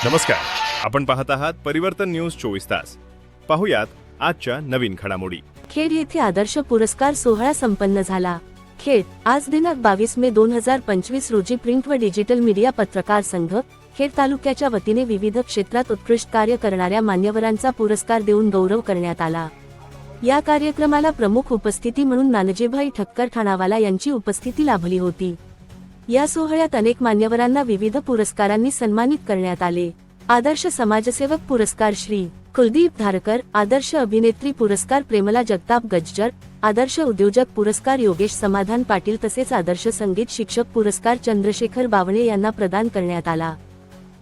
नमस्कार, आपण पाहत आहात परिवर्तन न्यूज 24 तास। पाहुयात आजच्या नवीन घडामोडी। खेड येथे आदर्श पुरस्कार सोहळा संपन्न झाला। खेड आज दिनांक 22 मे 2025 रोजी प्रिंट व डिजिटल मीडिया पत्रकार संघ खेड तालुक्याच्या वतीने विविध क्षेत्रात उत्कृष्ट कार्य करणाऱ्या मान्यवरांचा पुरस्कार देऊन गौरव करण्यात आला। या कार्यक्रमाला प्रमुख उपस्थिती म्हणून नानजीभाई ठक्कर ठाणावाला यांची उपस्थिती लाभली होती। या सोहळ्यात अनेक मान्यवरांना विविध पुरस्कारांनी सन्मानित करण्यात आले। आदर्श समाजसेवक पुरस्कार श्री कुलदीप धारकर, आदर्श अभिनेत्री पुरस्कार प्रेमला जगताप गज्जर, आदर्श उद्योजक पुरस्कार योगेश समाधान पाटील तसेच आदर्श संगीत शिक्षक पुरस्कार चंद्रशेखर बावणे यांना प्रदान करण्यात आला।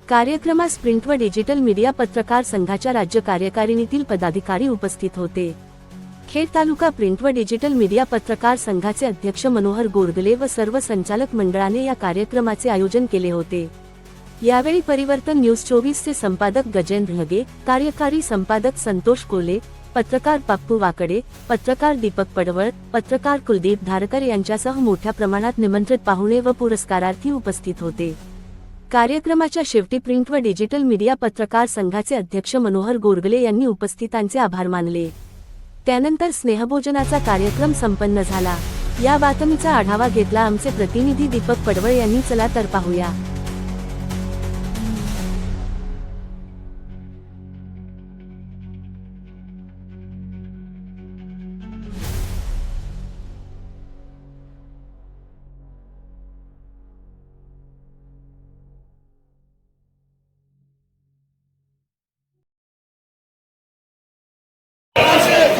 कार्यक्रमास प्रिंट व डिजिटल मीडिया पत्रकार संघाच्या राज्य कार्यकारिणीतील पदाधिकारी उपस्थित होते। खेड तालुका प्रिंट व डिजिटल मीडिया पत्रकार संघाचे अध्यक्ष मनोहर गोरगले व सर्व संचालक मंडळाने या कार्यक्रमाचे आयोजन केले होते। यावेळी परिवर्तन न्यूज 24 चे संपादक गजेंद्र लगे, कार्यकारी संपादक संतोष कोले, पत्रकार पप्पू वाकडे, पत्रकार दीपक पडवळ, पत्रकार कुलदीप धारकर यांच्यासह मोठ्या प्रमाणात निमंत्रित पाहुणे व पुरस्कारार्थी उपस्थित होते। कार्यक्रमाच्या शेवटी प्रिंट व डिजिटल मीडिया पत्रकार संघाचे अध्यक्ष मनोहर गोरगले यांनी उपस्थितांचे आभार मानले। त्यानंतर स्नेहभोजनाचा कार्यक्रम संपन्न झाला। या बातमीचा आढावा घेतला आमचे प्रतिनिधी दीपक पडवळ यांनी। चला तर पाहूया।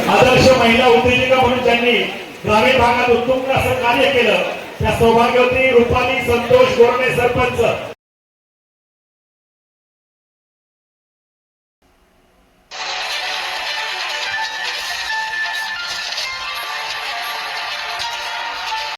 आदर्श महिला उद्योजिका म्हणून त्यांनी ग्रामीण भागात उत्तुंग असं कार्य केलं। त्या सौभाग्यवती रुपाली संतोष गोरणे सरपंच